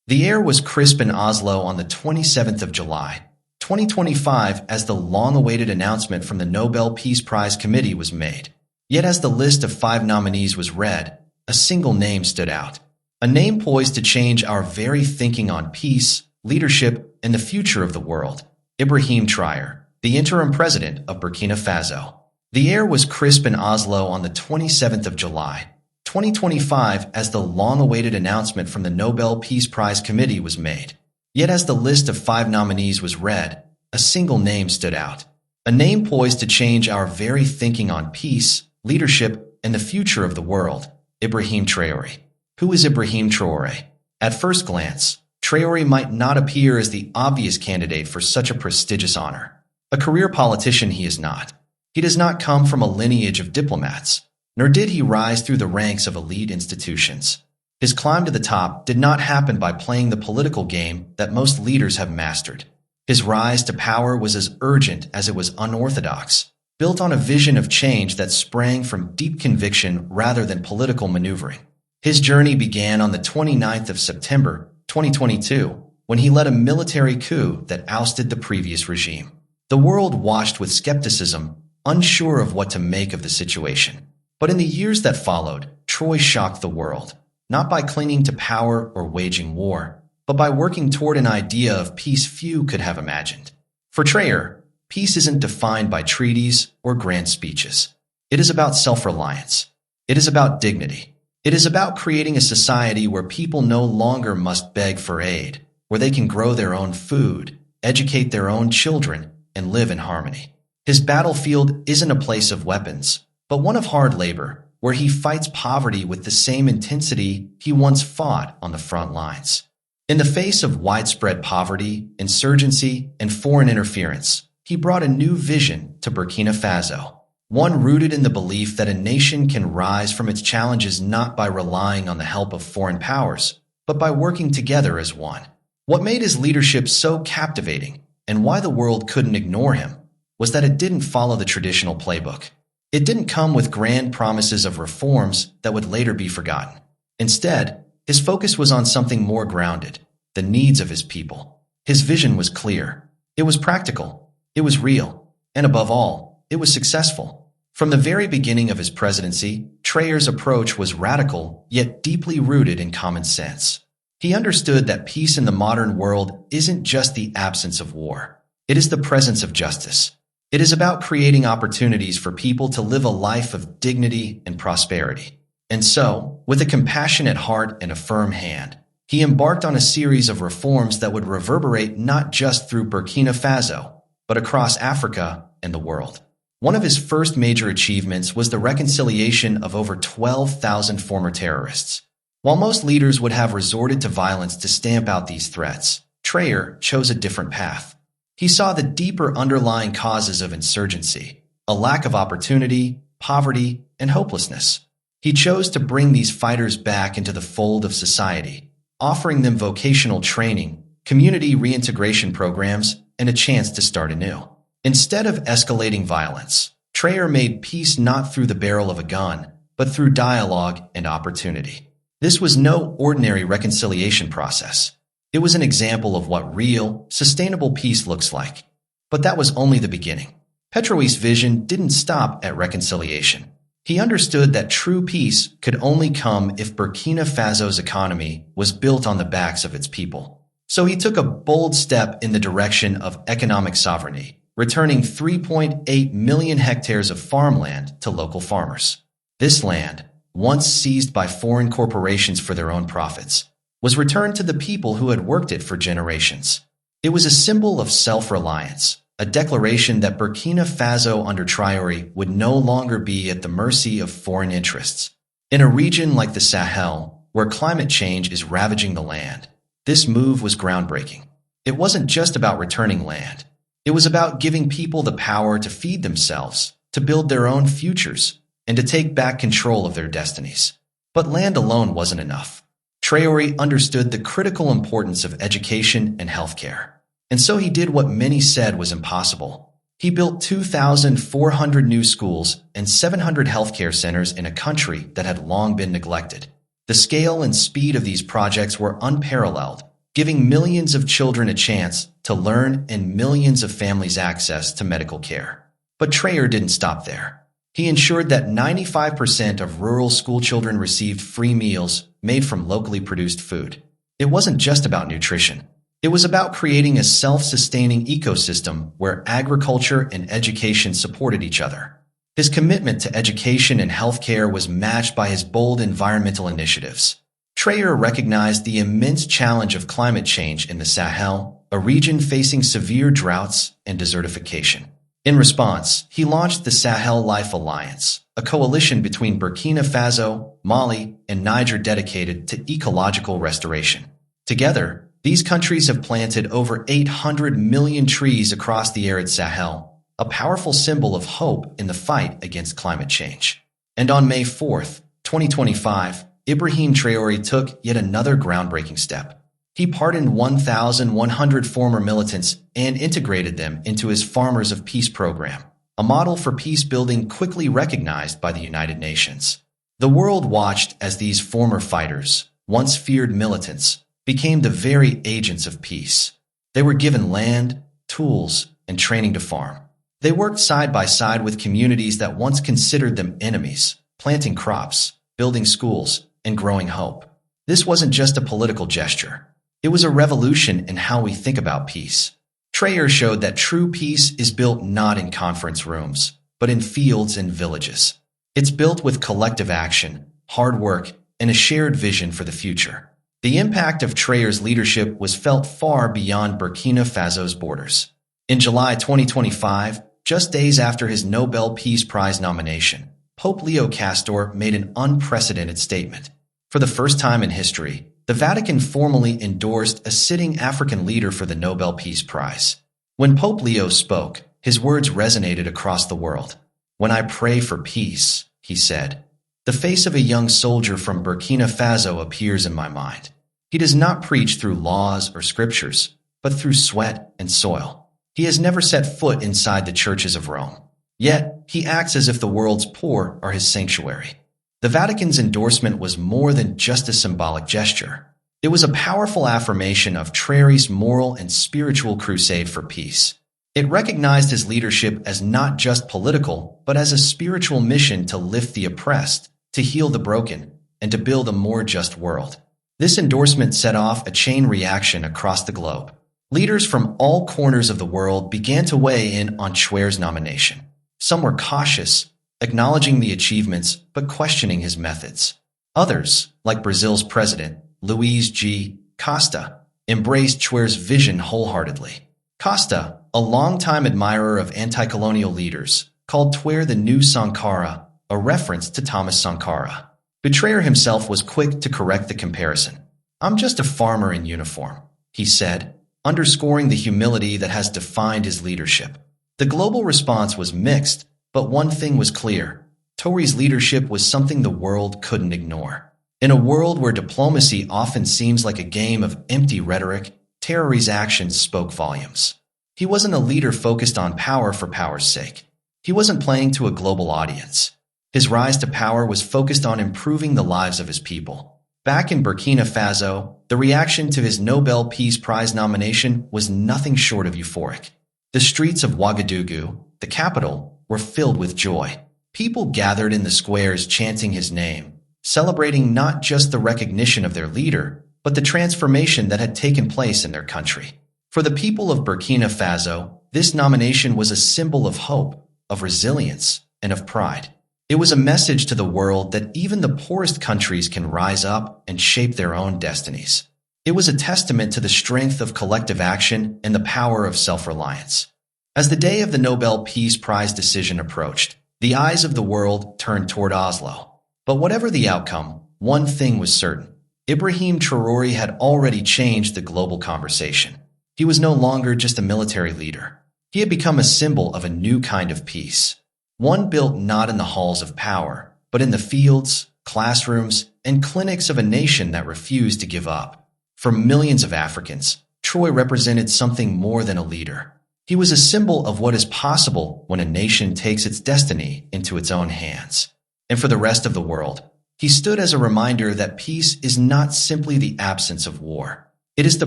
The air was crisp in Oslo on the 27th of July, 2025, as the long-awaited announcement from the Nobel Peace Prize Committee was made. Yet as the list of 5 nominees was read, a single name stood out. A name poised to change our very thinking on peace, leadership, and the future of the world. Ibrahim Traoré, the interim president of Burkina Faso. The air was crisp in Oslo on the 27th of July, 2025, as the long-awaited announcement from the Nobel Peace Prize Committee was made. Yet as the list of 5 nominees was read, a single name stood out. A name poised to change our very thinking on peace, leadership, and the future of the world. Ibrahim Traoré. Who is Ibrahim Traoré? At first glance, Traoré might not appear as the obvious candidate for such a prestigious honor. A career politician he is not. He does not come from a lineage of diplomats, nor did he rise through the ranks of elite institutions. His climb to the top did not happen by playing the political game that most leaders have mastered. His rise to power was as urgent as it was unorthodox, built on a vision of change that sprang from deep conviction rather than political maneuvering. His journey began on the 29th of September, 2022, when he led a military coup that ousted the previous regime. The world watched with skepticism, unsure of what to make of the situation. But in the years that followed, Traoré shocked the world, not by clinging to power or waging war, but by working toward an idea of peace few could have imagined. For Traoré, peace isn't defined by treaties or grand speeches. It is about self-reliance. It is about dignity. It is about creating a society where people no longer must beg for aid, where they can grow their own food, educate their own children, and live in harmony. His battlefield isn't a place of weapons, but one of hard labor, where he fights poverty with the same intensity he once fought on the front lines. In the face of widespread poverty, insurgency, and foreign interference, he brought a new vision to Burkina Faso. One rooted in the belief that a nation can rise from its challenges not by relying on the help of foreign powers, but by working together as one. What made his leadership so captivating, and why the world couldn't ignore him, was that it didn't follow the traditional playbook. It didn't come with grand promises of reforms that would later be forgotten. Instead, his focus was on something more grounded, the needs of his people. His vision was clear. It was practical. It was real. And above all, it was successful. From the very beginning of his presidency, Traoré's approach was radical, yet deeply rooted in common sense. He understood that peace in the modern world isn't just the absence of war. It is the presence of justice. It is about creating opportunities for people to live a life of dignity and prosperity. And so, with a compassionate heart and a firm hand, he embarked on a series of reforms that would reverberate not just through Burkina Faso, but across Africa and the world. One of his first major achievements was the reconciliation of over 12,000 former terrorists. While most leaders would have resorted to violence to stamp out these threats, Traoré chose a different path. He saw the deeper underlying causes of insurgency, a lack of opportunity, poverty, and hopelessness. He chose to bring these fighters back into the fold of society, offering them vocational training, community reintegration programs, and a chance to start anew. Instead of escalating violence, Traoré made peace not through the barrel of a gun, but through dialogue and opportunity. This was no ordinary reconciliation process. It was an example of what real, sustainable peace looks like. But that was only the beginning. Traoré's vision didn't stop at reconciliation. He understood that true peace could only come if Burkina Faso's economy was built on the backs of its people. So he took a bold step in the direction of economic sovereignty, returning 3.8 million hectares of farmland to local farmers. This land, once seized by foreign corporations for their own profits, was returned to the people who had worked it for generations. It was a symbol of self-reliance, a declaration that Burkina Faso under Traoré would no longer be at the mercy of foreign interests. In a region like the Sahel, where climate change is ravaging the land, this move was groundbreaking. It wasn't just about returning land. It was about giving people the power to feed themselves, to build their own futures, and to take back control of their destinies. But land alone wasn't enough. Traoré understood the critical importance of education and healthcare. And so he did what many said was impossible. He built 2,400 new schools and 700 healthcare centers in a country that had long been neglected. The scale and speed of these projects were unparalleled, giving millions of children a chance to learn and millions of families access to medical care. But Traore didn't stop there. He ensured that 95% of rural schoolchildren received free meals made from locally produced food. It wasn't just about nutrition. It was about creating a self-sustaining ecosystem where agriculture and education supported each other. His commitment to education and healthcare was matched by his bold environmental initiatives. Traore recognized the immense challenge of climate change in the Sahel, a region facing severe droughts and desertification. In response, he launched the Sahel Life Alliance, a coalition between Burkina Faso, Mali, and Niger dedicated to ecological restoration. Together, these countries have planted over 800 million trees across the arid Sahel, a powerful symbol of hope in the fight against climate change. And on May 4, 2025, Ibrahim Traoré took yet another groundbreaking step. He pardoned 1,100 former militants and integrated them into his Farmers of Peace program, a model for peace building quickly recognized by the United Nations. The world watched as these former fighters, once feared militants, became the very agents of peace. They were given land, tools, and training to farm. They worked side by side with communities that once considered them enemies, planting crops, building schools, and growing hope. This wasn't just a political gesture. It was a revolution in how we think about peace. Traore showed that true peace is built not in conference rooms, but in fields and villages. It's built with collective action, hard work, and a shared vision for the future. The impact of Traore's leadership was felt far beyond Burkina Faso's borders. In July 2025, just days after his Nobel Peace Prize nomination, Pope Leo Castor made an unprecedented statement. For the first time in history, the Vatican formally endorsed a sitting African leader for the Nobel Peace Prize. When Pope Leo spoke, his words resonated across the world. "When I pray for peace," he said, "the face of a young soldier from Burkina Faso appears in my mind. He does not preach through laws or scriptures, but through sweat and soil. He has never set foot inside the churches of Rome. Yet, he acts as if the world's poor are his sanctuary." The Vatican's endorsement was more than just a symbolic gesture. It was a powerful affirmation of Traoré's moral and spiritual crusade for peace. It recognized his leadership as not just political, but as a spiritual mission to lift the oppressed, to heal the broken, and to build a more just world. This endorsement set off a chain reaction across the globe. Leaders from all corners of the world began to weigh in on Traoré's nomination. Some were cautious, acknowledging the achievements but questioning his methods. Others, like Brazil's president, Luiz G. Costa, embraced Traoré's vision wholeheartedly. Costa, a longtime admirer of anti-colonial leaders, called Traoré the new Sankara, a reference to Thomas Sankara. But Traoré himself was quick to correct the comparison. "I'm just a farmer in uniform," he said, underscoring the humility that has defined his leadership. The global response was mixed, but one thing was clear. Traoré's leadership was something the world couldn't ignore. In a world where diplomacy often seems like a game of empty rhetoric, Traoré's actions spoke volumes. He wasn't a leader focused on power for power's sake. He wasn't playing to a global audience. His rise to power was focused on improving the lives of his people. Back in Burkina Faso, the reaction to his Nobel Peace Prize nomination was nothing short of euphoric. The streets of Ouagadougou, the capital, were filled with joy. People gathered in the squares chanting his name, celebrating not just the recognition of their leader, but the transformation that had taken place in their country. For the people of Burkina Faso, this nomination was a symbol of hope, of resilience, and of pride. It was a message to the world that even the poorest countries can rise up and shape their own destinies. It was a testament to the strength of collective action and the power of self-reliance. As the day of the Nobel Peace Prize decision approached, the eyes of the world turned toward Oslo. But whatever the outcome, one thing was certain. Ibrahim Traoré had already changed the global conversation. He was no longer just a military leader. He had become a symbol of a new kind of peace. One built not in the halls of power, but in the fields, classrooms, and clinics of a nation that refused to give up. For millions of Africans, Traoré represented something more than a leader. He was a symbol of what is possible when a nation takes its destiny into its own hands. And for the rest of the world, he stood as a reminder that peace is not simply the absence of war. It is the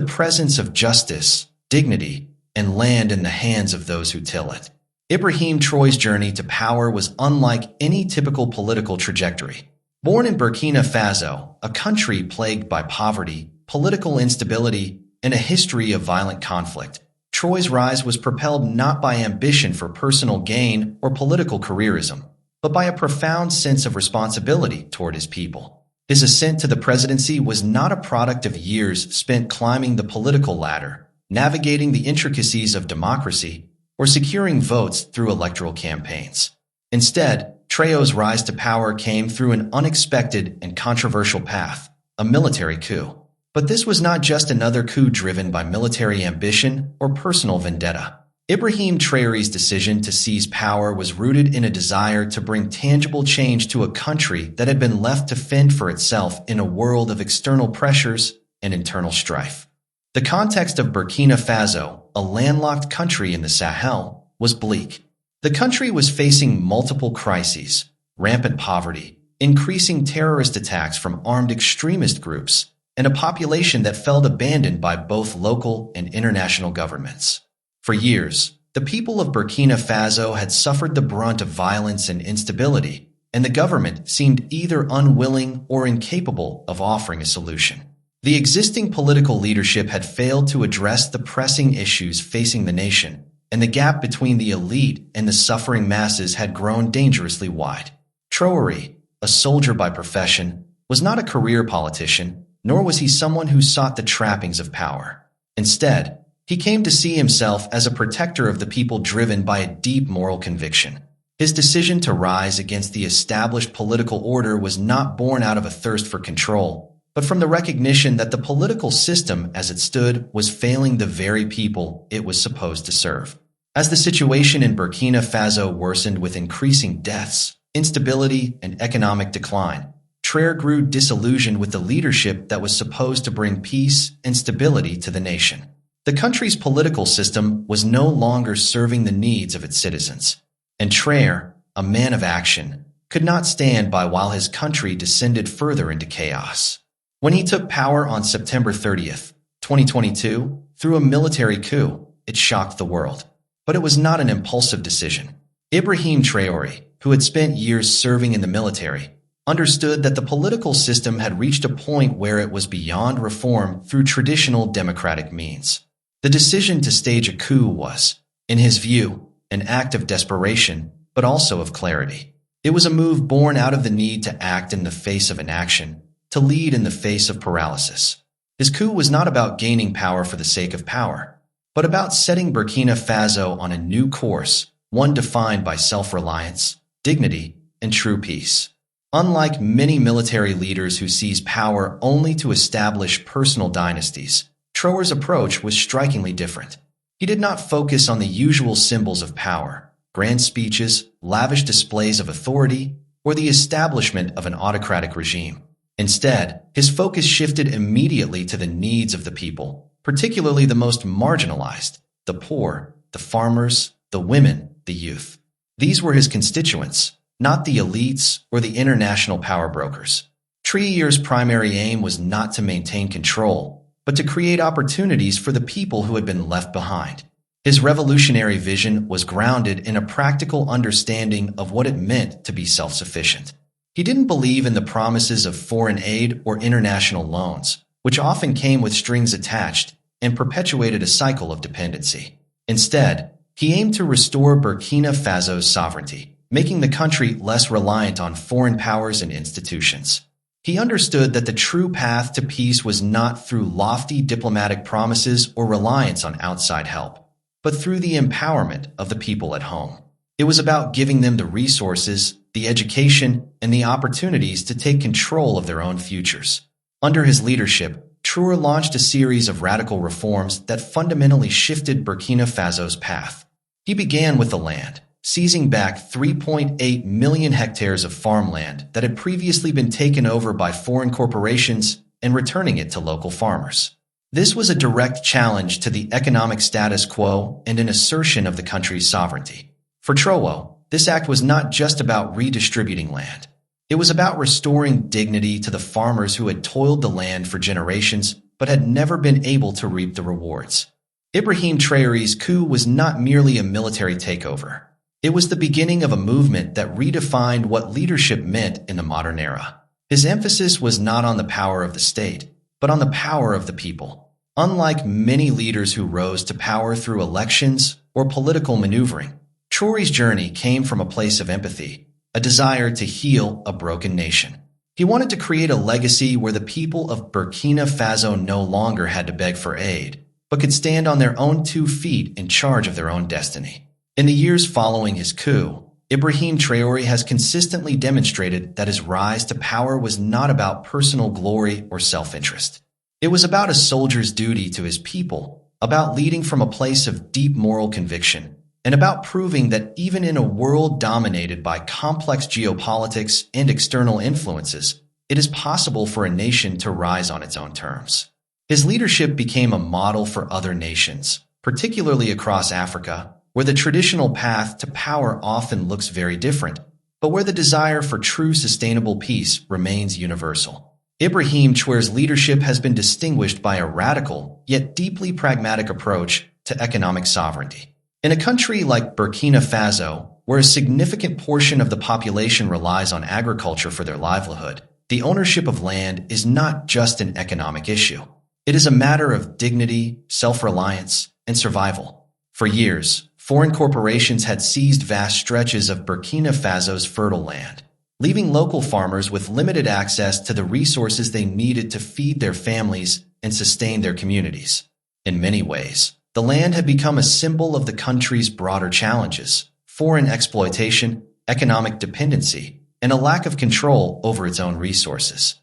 presence of justice, dignity, and land in the hands of those who till it. Ibrahim Traoré's journey to power was unlike any typical political trajectory. Born in Burkina Faso, a country plagued by poverty, political instability, and a history of violent conflict, Traoré's rise was propelled not by ambition for personal gain or political careerism, but by a profound sense of responsibility toward his people. His ascent to the presidency was not a product of years spent climbing the political ladder, navigating the intricacies of democracy, or securing votes through electoral campaigns. Instead, Traoré's rise to power came through an unexpected and controversial path, a military coup. But this was not just another coup driven by military ambition or personal vendetta. Ibrahim Traoré's decision to seize power was rooted in a desire to bring tangible change to a country that had been left to fend for itself in a world of external pressures and internal strife. The context of Burkina Faso, a landlocked country in the Sahel, was bleak. The country was facing multiple crises: rampant poverty, increasing terrorist attacks from armed extremist groups, and a population that felt abandoned by both local and international governments. For years, the people of Burkina Faso had suffered the brunt of violence and instability, and the government seemed either unwilling or incapable of offering a solution. The existing political leadership had failed to address the pressing issues facing the nation, and the gap between the elite and the suffering masses had grown dangerously wide. Traoré, a soldier by profession, was not a career politician, nor was he someone who sought the trappings of power. Instead, he came to see himself as a protector of the people driven by a deep moral conviction. His decision to rise against the established political order was not born out of a thirst for control, but from the recognition that the political system as it stood was failing the very people it was supposed to serve. As the situation in Burkina Faso worsened with increasing deaths, instability, and economic decline, Traoré grew disillusioned with the leadership that was supposed to bring peace and stability to the nation. The country's political system was no longer serving the needs of its citizens, and Traoré, a man of action, could not stand by while his country descended further into chaos. When he took power on September 30th, 2022, through a military coup, it shocked the world. But it was not an impulsive decision. Ibrahim Traoré, who had spent years serving in the military, understood that the political system had reached a point where it was beyond reform through traditional democratic means. The decision to stage a coup was, in his view, an act of desperation, but also of clarity. It was a move born out of the need to act in the face of inaction, to lead in the face of paralysis. His coup was not about gaining power for the sake of power, but about setting Burkina Faso on a new course, one defined by self-reliance, dignity, and true peace. Unlike many military leaders who seize power only to establish personal dynasties, Traoré's approach was strikingly different. He did not focus on the usual symbols of power, grand speeches, lavish displays of authority, or the establishment of an autocratic regime. Instead, his focus shifted immediately to the needs of the people, particularly the most marginalized, the poor, the farmers, the women, the youth. These were his constituents, not the elites or the international power brokers. Traoré's primary aim was not to maintain control, but to create opportunities for the people who had been left behind. His revolutionary vision was grounded in a practical understanding of what it meant to be self-sufficient. He didn't believe in the promises of foreign aid or international loans, which often came with strings attached and perpetuated a cycle of dependency. Instead, he aimed to restore Burkina Faso's sovereignty, making the country less reliant on foreign powers and institutions. He understood that the true path to peace was not through lofty diplomatic promises or reliance on outside help, but through the empowerment of the people at home. It was about giving them the resources, the education, and the opportunities to take control of their own futures. Under his leadership, Traoré launched a series of radical reforms that fundamentally shifted Burkina Faso's path. He began with the land, seizing back 3.8 million hectares of farmland that had previously been taken over by foreign corporations and returning it to local farmers. This was a direct challenge to the economic status quo and an assertion of the country's sovereignty. For Traoré, this act was not just about redistributing land. It was about restoring dignity to the farmers who had toiled the land for generations, but had never been able to reap the rewards. Ibrahim Traoré's coup was not merely a military takeover. It was the beginning of a movement that redefined what leadership meant in the modern era. His emphasis was not on the power of the state, but on the power of the people. Unlike many leaders who rose to power through elections or political maneuvering, Traoré's journey came from a place of empathy, a desire to heal a broken nation. He wanted to create a legacy where the people of Burkina Faso no longer had to beg for aid, but could stand on their own 2 feet in charge of their own destiny. In the years following his coup, Ibrahim Traoré has consistently demonstrated that his rise to power was not about personal glory or self-interest. It was about a soldier's duty to his people, about leading from a place of deep moral conviction, and about proving that even in a world dominated by complex geopolitics and external influences, it is possible for a nation to rise on its own terms. His leadership became a model for other nations, particularly across Africa, where the traditional path to power often looks very different, but where the desire for true sustainable peace remains universal. Ibrahim Traoré's leadership has been distinguished by a radical, yet deeply pragmatic approach to economic sovereignty. In a country like Burkina Faso, where a significant portion of the population relies on agriculture for their livelihood, the ownership of land is not just an economic issue. It is a matter of dignity, self-reliance, and survival. For years, foreign corporations had seized vast stretches of Burkina Faso's fertile land, leaving local farmers with limited access to the resources they needed to feed their families and sustain their communities. In many ways, the land had become a symbol of the country's broader challenges: foreign exploitation, economic dependency, and a lack of control over its own resources.